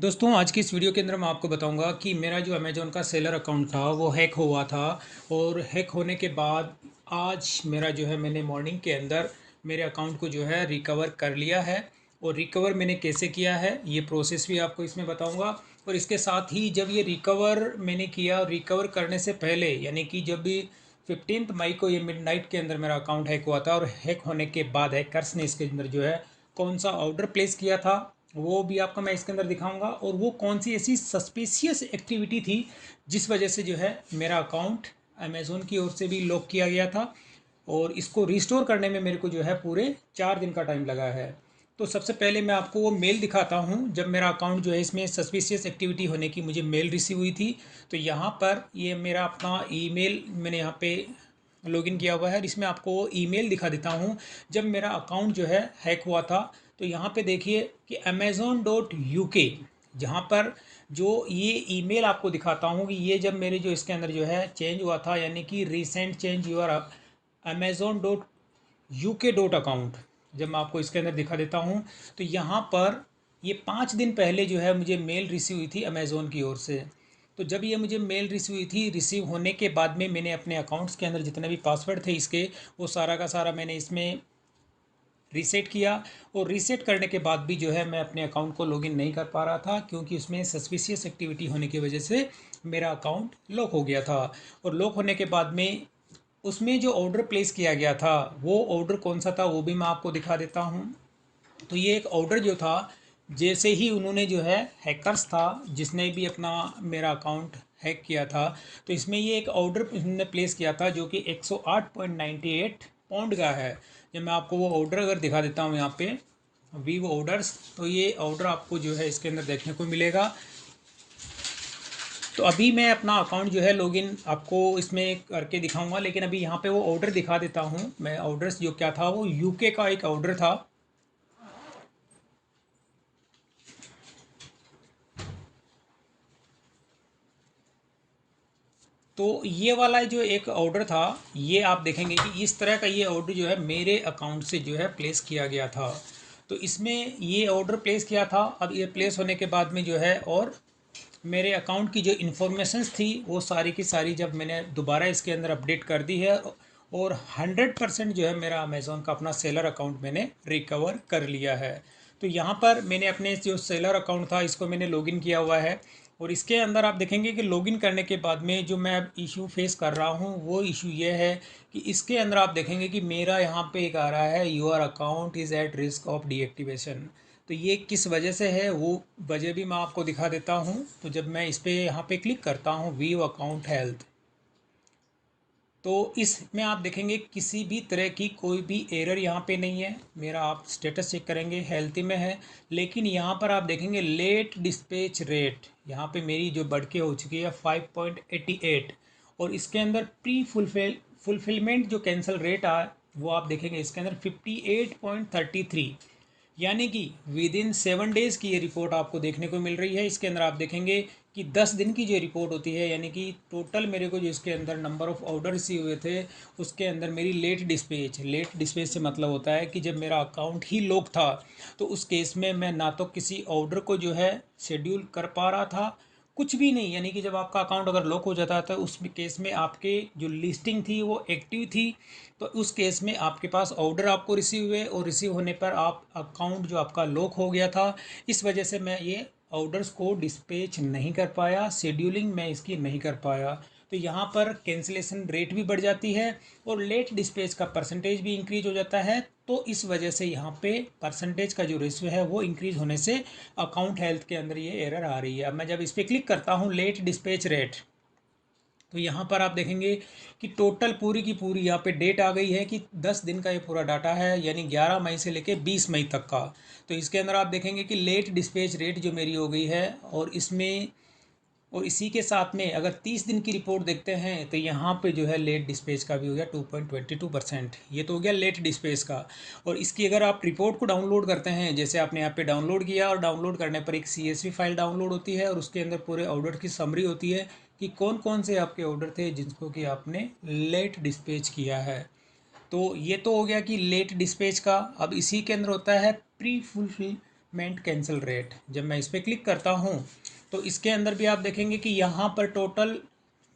दोस्तों आज की इस वीडियो के अंदर मैं आपको बताऊंगा कि मेरा जो अमेज़ॉन का सेलर अकाउंट था वो हैक हुआ था। और हैक होने के बाद आज मेरा जो है मैंने मॉर्निंग के अंदर मेरे अकाउंट को जो है रिकवर कर लिया है। और रिकवर मैंने कैसे किया है ये प्रोसेस भी आपको इसमें बताऊंगा। और इसके साथ ही जब ये रिकवर मैंने किया और रिकवर करने से पहले यानी कि जब भी 15 मई को ये मिडनाइट के अंदर मेरा अकाउंट हैक हुआ था और हैक होने के बाद हैकर्स ने इसके अंदर जो है कौन सा ऑर्डर प्लेस किया था वो भी आपको मैं इसके अंदर दिखाऊंगा। और वो कौन सी ऐसी सस्पिशियस एक्टिविटी थी जिस वजह से जो है मेरा अकाउंट अमेज़ोन की ओर से भी लॉक किया गया था। और इसको रिस्टोर करने में मेरे को जो है पूरे 4 दिन का टाइम लगा है। तो सबसे पहले मैं आपको वो मेल दिखाता हूँ जब मेरा अकाउंट जो है इसमें सस्पिशियस एक्टिविटी होने की मुझे मेल रिसीव हुई थी। तो यहाँ पर ये मेरा अपना ईमेल मैंने यहाँ पे लॉगिन किया हुआ है और इसमें आपको ईमेल दिखा देता हूँ जब मेरा अकाउंट जो है हैक हुआ था। तो यहाँ पे देखिए कि amazon.uk जहाँ पर जो ये ईमेल आपको दिखाता हूँ कि ये जब मेरे जो इसके अंदर जो है चेंज हुआ था यानी कि रिसेंट चेंज यूर amazon.uk.अकाउंट जब मैं आपको इसके अंदर दिखा देता हूँ। तो यहाँ पर ये 5 दिन पहले जो है मुझे मेल रिसीव हुई थी अमेज़ोन की ओर से। तो जब ये मुझे मेल रिसीव हुई थी रिसीव होने के बाद में मैंने अपने अकाउंट्स के अंदर जितने भी पासवर्ड थे इसके वो सारा का सारा मैंने इसमें रीसेट किया। और रीसेट करने के बाद भी जो है मैं अपने अकाउंट को लॉगिन नहीं कर पा रहा था क्योंकि उसमें सस्पिशियस एक्टिविटी होने की वजह से मेरा अकाउंट लॉक हो गया था। और लॉक होने के बाद में उसमें जो ऑर्डर प्लेस किया गया था वो ऑर्डर कौन सा था वो भी मैं आपको दिखा देता हूँ। तो ये एक ऑर्डर जो था जैसे ही उन्होंने जो है हैकर्स था जिसने भी अपना मेरा अकाउंट हैक किया था तो इसमें ये एक ऑर्डर उन्होंने प्लेस किया था जो कि 108.98 पाउंड का है। जब मैं आपको वो ऑर्डर अगर दिखा देता हूँ यहाँ पे वीव ऑर्डर्स तो ये ऑर्डर आपको जो है इसके अंदर देखने को मिलेगा। तो अभी मैं अपना अकाउंट जो है लॉगिन आपको इसमें करके दिखाऊंगा लेकिन अभी यहाँ पे वो ऑर्डर दिखा देता हूँ मैं। ऑर्डर्स जो क्या था वो यूके का एक ऑर्डर था। तो ये वाला जो एक ऑर्डर था ये आप देखेंगे कि इस तरह का ये ऑर्डर जो है मेरे अकाउंट से जो है प्लेस किया गया था। तो इसमें ये ऑर्डर प्लेस किया था। अब ये प्लेस होने के बाद में जो है और मेरे अकाउंट की जो इन्फॉर्मेशंस थी वो सारी की सारी जब मैंने दोबारा इसके अंदर अपडेट कर दी है और 100% जो है मेरा अमेज़ॉन का अपना सेलर अकाउंट मैंने रिकवर कर लिया है। तो यहाँ पर मैंने अपने जो सेलर अकाउंट था इसको मैंने लॉगिन किया हुआ है। और इसके अंदर आप देखेंगे कि लॉगिन करने के बाद में जो मैं अब इशू फेस कर रहा हूँ वो इशू ये है कि इसके अंदर आप देखेंगे कि मेरा यहाँ पे एक आ रहा है your account is at risk of deactivation. तो ये किस वजह से है वो वजह भी मैं आपको दिखा देता हूँ। तो जब मैं इस पर यहाँ पे क्लिक करता हूँ व्यू अकाउंट हेल्थ तो इसमें आप देखेंगे किसी भी तरह की कोई भी एरर यहाँ पे नहीं है। मेरा आप स्टेटस चेक करेंगे हेल्थी में है। लेकिन यहाँ पर आप देखेंगे लेट डिस्पैच रेट यहाँ पे मेरी जो बढ़ के हो चुकी है 5.88। और इसके अंदर प्री फुलफिलमेंट जो कैंसिल रेट आ वो आप देखेंगे इसके अंदर 58.33। यानी कि विद इन 7 डेज़ की ये रिपोर्ट आपको देखने को मिल रही है। इसके अंदर आप देखेंगे कि 10 दिन की जो रिपोर्ट होती है यानी कि टोटल मेरे को जो इसके अंदर नंबर ऑफ़ ऑर्डर रिसीव हुए थे उसके अंदर मेरी लेट डिस्पैच से मतलब होता है कि जब मेरा अकाउंट ही लॉक था तो उस केस में मैं ना तो किसी ऑर्डर को जो है शेड्यूल कर पा रहा था कुछ भी नहीं। यानी कि जब आपका अकाउंट अगर लॉक हो जाता है तो उस केस में आपके जो लिस्टिंग थी वो एक्टिव थी। तो उस केस में आपके पास ऑर्डर आपको रिसीव हुए और रिसीव होने पर आप अकाउंट जो आपका लॉक हो गया था इस वजह से मैं ये ऑर्डर्स को डिस्पैच नहीं कर पाया शेड्यूलिंग मैं इसकी नहीं कर पाया। तो यहाँ पर कैंसिलेशन रेट भी बढ़ जाती है और लेट डिस्पैच का परसेंटेज भी इंक्रीज हो जाता है। तो इस वजह से यहाँ पे परसेंटेज का जो रेशियो है वो इंक्रीज होने से अकाउंट हेल्थ के अंदर ये एरर आ रही है। अब मैं जब इस पर क्लिक करता हूँ लेट डिस्पैच रेट तो यहाँ पर आप देखेंगे कि टोटल पूरी की पूरी यहाँ पे डेट आ गई है कि 10 दिन का ये पूरा डाटा है यानी 11 मई से लेके 20 मई तक का। तो इसके अंदर आप देखेंगे कि लेट डिस्पैच रेट जो मेरी हो गई है और इसमें और इसी के साथ में अगर 30 दिन की रिपोर्ट देखते हैं तो यहाँ पे जो है लेट डिस्पैच का भी हो गया 2.22%। ये तो हो गया लेट डिस्पैच का। और इसकी अगर आप रिपोर्ट को डाउनलोड करते हैं जैसे आपने यहाँ पे डाउनलोड किया और डाउनलोड करने पर एक CSV फाइल डाउनलोड होती है और उसके अंदर पूरे ऑर्डर की समरी होती है कि कौन कौन से आपके ऑर्डर थे जिनको कि आपने लेट डिस्पैच किया है। तो ये तो हो गया कि लेट डिस्पैच का। अब इसी के अंदर होता है मेंट कैंसिल रेट, जब मैं इस पर क्लिक करता हूँ तो इसके अंदर भी आप देखेंगे कि यहाँ पर टोटल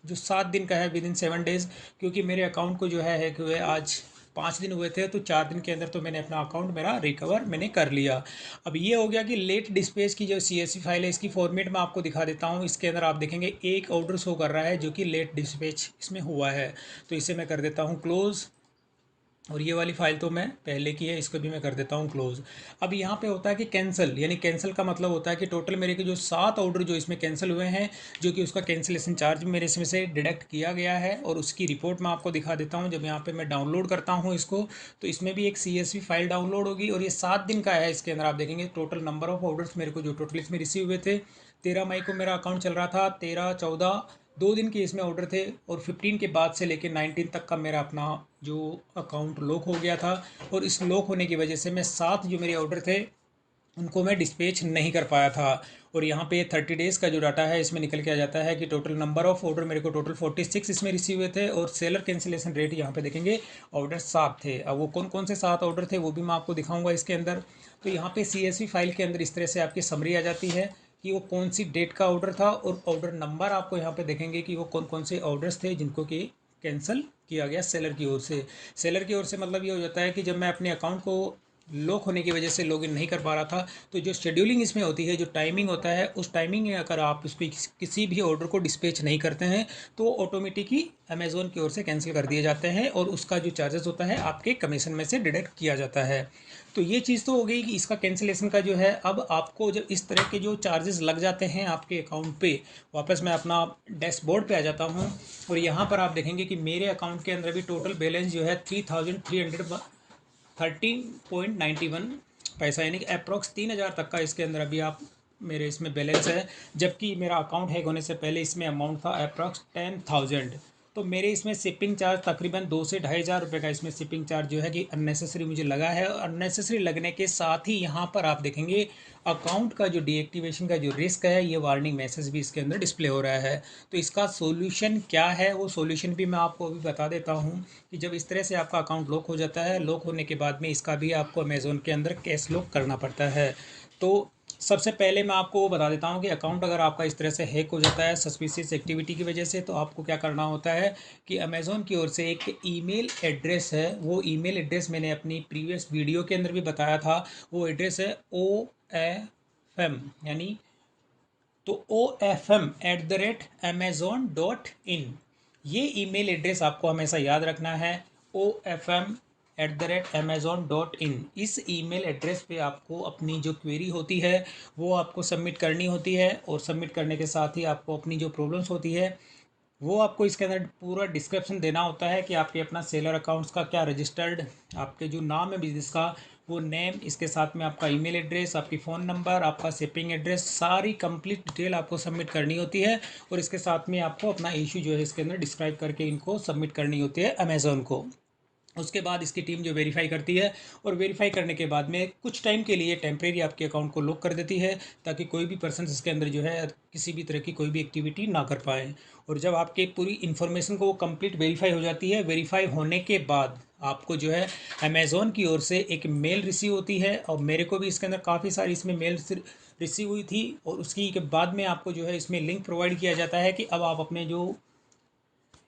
जो 7 दिन का है विद इन 7 डेज़, क्योंकि मेरे अकाउंट को जो है कि वे आज 5 दिन हुए थे, तो 4 दिन के अंदर तो मैंने अपना अकाउंट मेरा रिकवर मैंने कर लिया। अब ये हो गया कि लेट डिस्पैच की जो CSV फाइल है, इसकी फॉर्मेट मैं आपको दिखा देता हूँ। इसके अंदर आप देखेंगे एक ऑर्डर शो कर रहा है जो कि लेट डिस्पैच इसमें हुआ है, तो इसे मैं कर देता हूँ क्लोज़। और ये वाली फ़ाइल तो मैं पहले की है, इसको भी मैं कर देता हूँ क्लोज़। अब यहाँ पे होता है कि कैंसिल, यानी कैंसिल का मतलब होता है कि टोटल मेरे के जो 7 ऑर्डर जो इसमें कैंसिल हुए हैं, जो कि उसका कैंसिलेशन चार्ज मेरे इसमें से डिडक्ट किया गया है, और उसकी रिपोर्ट मैं आपको दिखा देता हूँ। जब यहाँ पे मैं डाउनलोड करता हूँ इसको, तो इसमें भी एक CSV फाइल डाउनलोड होगी, और ये 7 दिन का है। इसके अंदर आप देखेंगे टोटल नंबर ऑफ ऑर्डर्स मेरे को जो टोटल इसमें रिसीव हुए थे, 13 मई को मेरा अकाउंट चल रहा था, 13, 14, 2 दिन के इसमें ऑर्डर थे, और 15 के बाद से लेकर 19 तक का मेरा अपना जो अकाउंट लॉक हो गया था। और इस लॉक होने की वजह से मैं 7 जो मेरे ऑर्डर थे उनको मैं डिस्पैच नहीं कर पाया था। और यहाँ पे 30 डेज़ का जो डाटा है इसमें निकल के आ जाता है कि टोटल नंबर ऑफ ऑर्डर मेरे को टोटल 46 इसमें रिसीव हुए थे, और सेलर कैंसिलेशन रेट यहाँ पे देखेंगे ऑर्डर 7 थे। अब वो कौन कौन से 7 ऑर्डर थे वो भी मैं आपको दिखाऊंगा इसके अंदर। तो यहाँ पे CSV फाइल के अंदर इस तरह से आपकी समरी आ जाती है कि वो कौन सी डेट का ऑर्डर था, और ऑर्डर नंबर आपको यहाँ पे देखेंगे कि वो कौन कौन से ऑर्डर्स थे जिनको कि कैंसिल किया गया सेलर की ओर से। सेलर की ओर से मतलब ये हो जाता है कि जब मैं अपने अकाउंट को लॉक होने की वजह से लॉगिन नहीं कर पा रहा था, तो जो शेड्यूलिंग इसमें होती है, जो टाइमिंग होता है, उस टाइमिंग में अगर आप उस पर किसी भी ऑर्डर को डिस्पैच नहीं करते हैं तो ऑटोमेटिक ही अमेज़ोन की ओर से कैंसिल कर दिए जाते हैं, और उसका जो चार्जेस होता है आपके कमीशन में से डिडक्ट किया जाता है। तो ये चीज़ तो हो गई कि इसका कैंसिलेशन का जो है। अब आपको जब इस तरह के जो चार्जेस लग जाते हैं आपके अकाउंट पे, वापस मैं अपना डैशबोर्ड पे आ जाता हूँ, और यहाँ पर आप देखेंगे कि मेरे अकाउंट के अंदर भी टोटल बैलेंस जो है 3313.91 पैसा, यानी कि अप्रॉक्स 3000 तक का इसके अंदर अभी आप मेरे इसमें बैलेंस है। जबकि मेरा अकाउंट हैक होने से पहले इसमें अमाउंट था अप्रॉक्स 10,000। तो मेरे इसमें शिपिंग चार्ज तकरीबन 2 से 2,500 रुपये का इसमें शिपिंग चार्ज जो है कि अननेसेसरी मुझे लगा है। और अननेसेसरी लगने के साथ ही यहाँ पर आप देखेंगे अकाउंट का जो डीएक्टिवेशन का जो रिस्क है, ये वार्निंग मैसेज भी इसके अंदर डिस्प्ले हो रहा है। तो इसका सॉल्यूशन क्या है, वो सॉल्यूशन भी मैं आपको अभी बता देता हूँ कि जब इस तरह से आपका अकाउंट लॉक हो जाता है, लॉक होने के बाद में इसका भी आपको अमेज़ोन के अंदर कैश लॉक करना पड़ता है। तो सबसे पहले मैं आपको वो बता देता हूँ कि अकाउंट अगर आपका इस तरह से हैक हो जाता है सस्पिशियस एक्टिविटी की वजह से, तो आपको क्या करना होता है कि अमेज़ोन की ओर से एक ईमेल एड्रेस है, वो ईमेल एड्रेस मैंने अपनी प्रीवियस वीडियो के अंदर भी बताया था। वो एड्रेस है OFM, यानी तो OFM@amazon.in। ये ईमेल एड्रेस आपको हमेशा याद रखना है, OFM@amazon.in। इस ईमेल एड्रेस पे आपको अपनी जो क्वेरी होती है वो आपको सबमिट करनी होती है, और सबमिट करने के साथ ही आपको अपनी जो प्रॉब्लम्स होती है वो आपको इसके अंदर पूरा डिस्क्रिप्शन देना होता है कि आपके अपना सेलर अकाउंट्स का क्या रजिस्टर्ड, आपके जो नाम है बिजनेस का वो नेम, इसके साथ में आपका ईमेल एड्रेस, आपकी फ़ोन नंबर, आपका शिपिंग एड्रेस, सारी कंप्लीट डिटेल आपको सबमिट करनी होती है। और इसके साथ में आपको अपना इशू जो है इसके अंदर डिस्क्राइब करके इनको सबमिट करनी होती है अमेज़ोन को। उसके बाद इसकी टीम जो वेरीफाई करती है, और वेरीफाई करने के बाद में कुछ टाइम के लिए टेम्परेरी आपके अकाउंट को लॉक कर देती है, ताकि कोई भी पर्सन इसके अंदर जो है किसी भी तरह की कोई भी एक्टिविटी ना कर पाए। और जब आपके पूरी इन्फॉर्मेशन को कंप्लीट वेरीफाई हो जाती है, वेरीफाई होने के बाद आपको जो है अमेज़ोन की ओर से एक मेल रिसीव होती है, और मेरे को भी इसके अंदर काफ़ी सारी इसमें मेल रिसीव हुई थी। और उसकी के बाद में आपको जो है इसमें लिंक प्रोवाइड किया जाता है कि अब आप अपने जो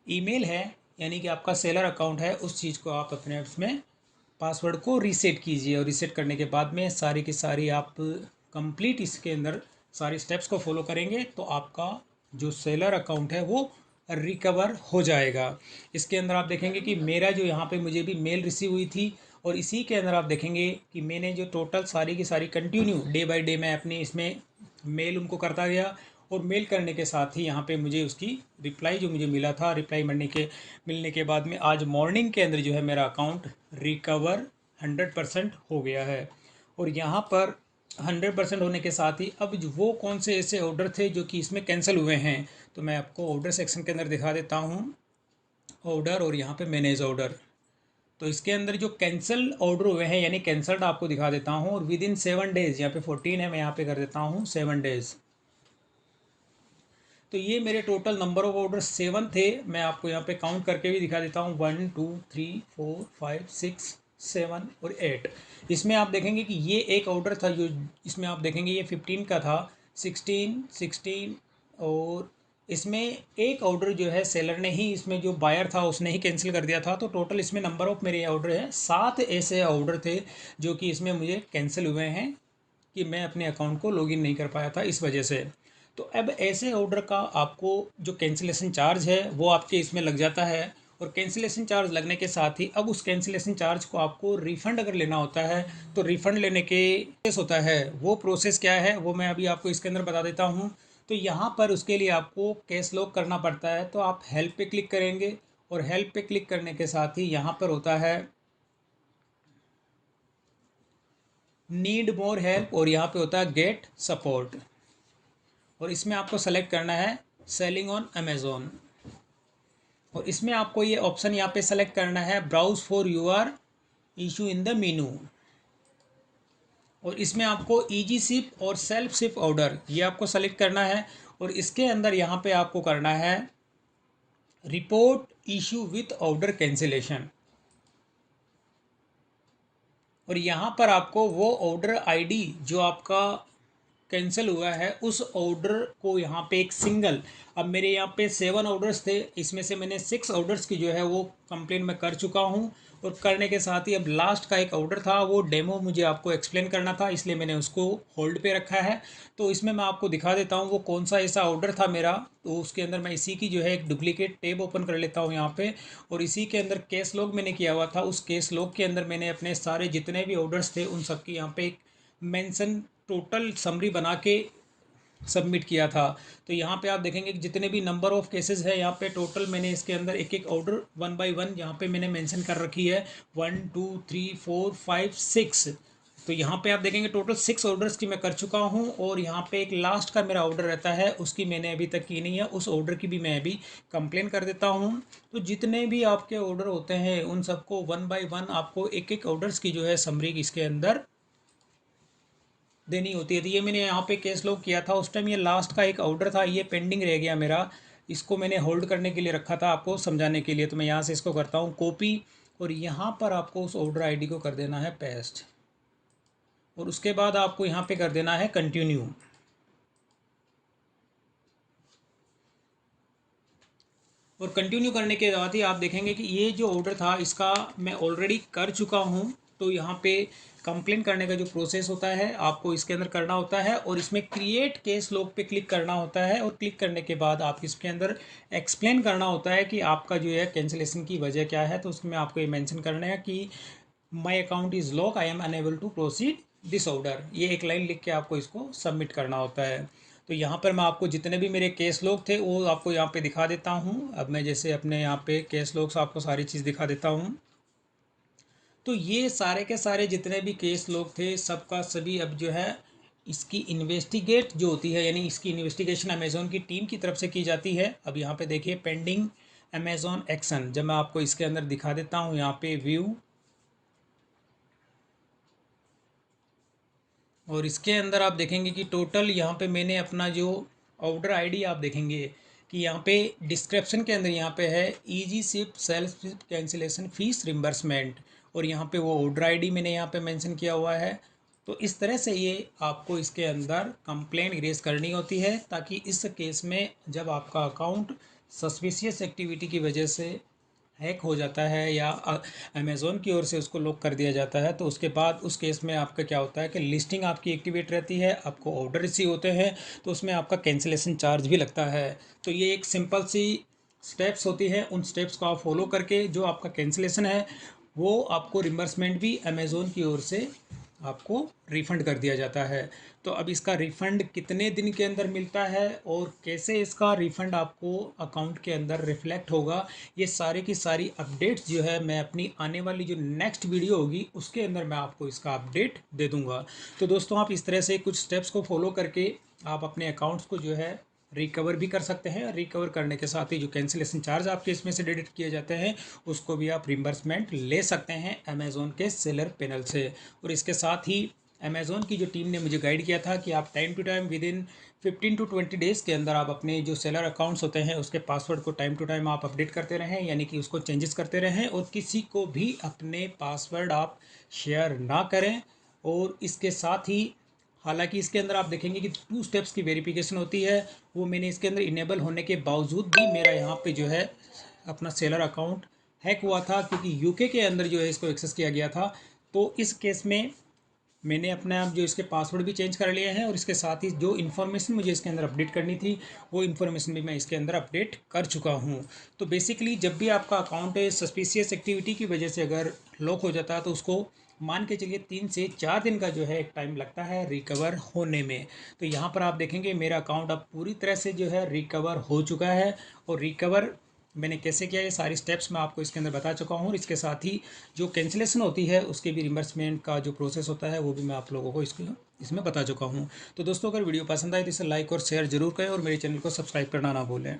ईमेल है, यानी कि आपका सेलर अकाउंट है, उस चीज़ को आप अपने उसमें पासवर्ड को रीसेट कीजिए। और रीसेट करने के बाद में सारी की सारी आप कंप्लीट इसके अंदर सारी स्टेप्स को फॉलो करेंगे, तो आपका जो सेलर अकाउंट है वो रिकवर हो जाएगा। इसके अंदर आप देखेंगे कि मेरा जो यहाँ पे मुझे भी मेल रिसीव हुई थी, और इसी के अंदर आप देखेंगे कि मैंने जो टोटल सारी की सारी कंटिन्यू डे बाय डे मैं अपनी इसमें मेल उनको करता गया। और मेल करने के साथ ही यहाँ पे मुझे उसकी रिप्लाई जो मुझे मिला था, रिप्लाई मिलने के बाद में आज मॉर्निंग के अंदर जो है मेरा अकाउंट रिकवर 100% हो गया है। और यहाँ पर 100% होने के साथ ही अब वो कौन से ऐसे ऑर्डर थे जो कि इसमें कैंसिल हुए हैं, तो मैं आपको ऑर्डर सेक्शन के अंदर दिखा देता हूँ। ऑर्डर, और यहाँ पे मैनेज ऑर्डर। तो इसके अंदर जो कैंसिल ऑर्डर हुए हैं, यानी कैंसल्ड, आपको दिखा देता हूँ। और विद इन 7 डेज़, यहाँ पे 14 है, मैं यहाँ पे कर देता हूँ 7 डेज़। तो ये मेरे टोटल नंबर ऑफ ऑर्डर 7 थे। मैं आपको यहाँ पे काउंट करके भी दिखा देता हूँ, 1 2 3 4 5 6 7 और 8। इसमें आप देखेंगे कि ये एक ऑर्डर था जो इसमें आप देखेंगे ये 15 का था, 16 और इसमें एक ऑर्डर जो है सेलर ने ही, इसमें जो बायर था उसने ही कैंसिल कर दिया था। तो टोटल इसमें नंबर ऑफ मेरे ऑर्डर है 7 ऐसे ऑर्डर थे जो कि इसमें मुझे कैंसिल हुए हैं कि मैं अपने अकाउंट को लॉगिन नहीं कर पाया था इस वजह से। तो अब ऐसे ऑर्डर का आपको जो कैंसिलेशन चार्ज है वो आपके इसमें लग जाता है, और कैंसिलेशन चार्ज लगने के साथ ही अब उस कैंसिलेशन चार्ज को आपको रिफ़ंड अगर लेना होता है तो रिफ़ंड लेने के प्रोसेस होता है। वो प्रोसेस क्या है वो मैं अभी आपको इसके अंदर बता देता हूँ। तो यहाँ पर उसके लिए आपको कैश लॉक करना पड़ता है। तो आप हेल्प पे क्लिक करेंगे और हेल्प पे क्लिक करने के साथ ही यहाँ पर होता है नीड मोर हेल्प, और यहाँ पे होता है गेट सपोर्ट, और इसमें आपको सेलेक्ट करना है सेलिंग ऑन अमेज़ोन। और इसमें आपको ये ऑप्शन यहाँ पे सेलेक्ट करना है browse for your issue in the menu, और इसमें आपको इजी शिप और सेल्फ शिप ऑर्डर ये आपको सेलेक्ट करना है। और इसके अंदर यहाँ पे आपको करना है report issue with order cancellation, और यहाँ पर आपको वो ऑर्डर आईडी जो आपका कैंसिल हुआ है उस ऑर्डर को यहाँ पे एक सिंगल, अब मेरे यहाँ पे 7 ऑर्डर्स थे, इसमें से मैंने 6 ऑर्डर्स की जो है वो कंप्लेन मैं कर चुका हूँ। और करने के साथ ही अब लास्ट का एक ऑर्डर था, वो डेमो मुझे आपको एक्सप्लेन करना था इसलिए मैंने उसको होल्ड पे रखा है। तो इसमें मैं आपको दिखा देता हूँ वो कौन सा ऐसा ऑर्डर था मेरा। तो उसके अंदर मैं इसी की जो है एक डुप्लीकेट टेब ओपन कर लेता हूँ यहाँ पे, और इसी के अंदर केस लॉग मैंने किया हुआ था, उस केस लॉग के अंदर मैंने अपने सारे जितने भी ऑर्डर्स थे उन सब की यहाँ पे एक मेंशन टोटल समरी बना के सबमिट किया था। तो यहाँ पे आप देखेंगे कि जितने भी नंबर ऑफ केसेस है यहाँ पे टोटल मैंने इसके अंदर एक एक ऑर्डर 1 बाय 1 यहाँ पे मैंने मेंशन कर रखी है, 1 2 3 4 5 6। तो यहाँ पे आप देखेंगे टोटल 6 ऑर्डर्स की मैं कर चुका हूँ, और यहाँ पे एक लास्ट का मेरा ऑर्डर रहता है उसकी मैंने अभी तक की नहीं है, उस ऑर्डर की भी मैं अभी कंप्लेन कर देता हूँ। तो जितने भी आपके ऑर्डर होते हैं उन सबको 1 बाय 1 आपको एक एक ऑर्डर्स की जो है समरी इसके अंदर देनी होती है। तो ये मैंने यहाँ पे केस लॉक किया था उस टाइम, ये लास्ट का एक ऑर्डर था, ये पेंडिंग रह गया मेरा, इसको मैंने होल्ड करने के लिए रखा था आपको समझाने के लिए। तो मैं यहाँ से इसको करता हूँ कॉपी, और यहाँ पर आपको उस ऑर्डर आईडी को कर देना है पेस्ट, और उसके बाद आपको यहाँ पे कर देना है कंटिन्यू। और कंटिन्यू करने के बाद ही आप देखेंगे कि ये जो ऑर्डर था इसका मैं ऑलरेडी कर चुका हूँ। तो यहाँ पे कंप्लेन करने का जो प्रोसेस होता है आपको इसके अंदर करना होता है, और इसमें क्रिएट केस लॉग पे क्लिक करना होता है, और क्लिक करने के बाद आप इसके अंदर एक्सप्लेन करना होता है कि आपका जो है कैंसिलेशन की वजह क्या है। तो उसमें आपको ये मेंशन करना है कि my account is lock, I am unable to proceed this order, ये एक लाइन लिख के आपको इसको सबमिट करना होता है। तो यहाँ पर मैं आपको जितने भी मेरे केस लॉग थे वो आपको यहाँ पे दिखा देता हूँ। अब मैं जैसे अपने यहाँ पे केस लॉग से आपको सारी चीज़ दिखा देता हूँ। तो ये सारे के सारे जितने भी केस लॉग थे सबका सभी अब जो है इसकी इन्वेस्टिगेट जो होती है, यानी इसकी इन्वेस्टिगेशन अमेज़ोन की टीम की तरफ से की जाती है। अब यहाँ पे देखिए पेंडिंग अमेज़ोन एक्शन, जब मैं आपको इसके अंदर दिखा देता हूँ यहाँ पे व्यू, और इसके अंदर आप देखेंगे कि टोटल यहाँ पे मैंने अपना जो ऑर्डर आईडी आप देखेंगे कि यहाँ पे डिस्क्रिप्शन के अंदर यहाँ पे है easy ship self ship cancellation fees reimbursement, और यहाँ पे वो ऑर्डर आईडी मैंने यहाँ पे मेंशन किया हुआ है। तो इस तरह से ये आपको इसके अंदर कंप्लेंट रेज करनी होती है, ताकि इस केस में जब आपका अकाउंट सस्पिशियस एक्टिविटी की वजह से हैक हो जाता है या अमेज़ोन की ओर से उसको लॉक कर दिया जाता है, तो उसके बाद उस केस में आपका क्या होता है कि लिस्टिंग आपकी एक्टिवेट रहती है, आपको ऑर्डर रिसीव होते हैं, तो उसमें आपका कैंसिलेशन चार्ज भी लगता है। तो ये एक सिंपल सी स्टेप्स होती है, उन स्टेप्स को आप फॉलो करके जो आपका कैंसिलेशन है वो आपको रिम्बर्समेंट भी अमेज़ोन की ओर से आपको रिफ़ंड कर दिया जाता है। तो अब इसका रिफ़ंड कितने दिन के अंदर मिलता है और कैसे इसका रिफ़ंड आपको अकाउंट के अंदर रिफ्लेक्ट होगा, ये सारी की सारी अपडेट्स जो है मैं अपनी आने वाली जो नेक्स्ट वीडियो होगी उसके अंदर मैं आपको इसका अपडेट दे दूंगा। तो दोस्तों आप इस तरह से कुछ स्टेप्स को फॉलो करके आप अपने अकाउंट्स को जो है रिकवर भी कर सकते हैं। रिकवर करने के साथ ही जो कैंसिलेशन चार्ज आपके इसमें से डिडक्ट किए जाते हैं उसको भी आप रिम्बर्समेंट ले सकते हैं अमेज़ोन के सेलर पैनल से। और इसके साथ ही अमेज़ोन की जो टीम ने मुझे गाइड किया था कि आप time to time within 15 to 20 days के अंदर आप अपने जो सेलर अकाउंट्स होते हैं उसके पासवर्ड को टाइम टू टाइम आप अपडेट करते रहें, यानी कि उसको चेंजेस करते रहें, और किसी को भी अपने पासवर्ड आप शेयर ना करें। और इसके साथ ही हालांकि इसके अंदर आप देखेंगे कि 2 स्टेप्स की वेरिफिकेशन होती है, वो मैंने इसके अंदर इनेबल होने के बावजूद भी मेरा यहाँ पे जो है अपना सेलर अकाउंट हैक हुआ था, क्योंकि यूके के अंदर जो है इसको एक्सेस किया गया था। तो इस केस में मैंने अपने आप जो इसके पासवर्ड भी चेंज कर लिए हैं, और इसके साथ ही जो इन्फॉर्मेशन मुझे इसके अंदर अपडेट करनी थी वो इन्फॉर्मेशन भी मैं इसके अंदर अपडेट कर चुका हूँ। तो बेसिकली जब भी आपका अकाउंट सस्पिशियस एक्टिविटी की वजह से अगर लॉक हो जाता है तो उसको मान के चलिए 3 से 4 दिन का जो है एक टाइम लगता है रिकवर होने में। तो यहाँ पर आप देखेंगे मेरा अकाउंट अब पूरी तरह से जो है रिकवर हो चुका है, और रिकवर मैंने कैसे किया ये सारी स्टेप्स मैं आपको इसके अंदर बता चुका हूँ। इसके साथ ही जो कैंसिलेशन होती है उसके भी रिम्बर्समेंट का जो प्रोसेस होता है वो भी मैं आप लोगों को इसमें बता चुका हूँ। तो दोस्तों अगर वीडियो पसंद आए तो इसे लाइक और शेयर जरूर करें, और मेरे चैनल को सब्सक्राइब करना ना भूलें।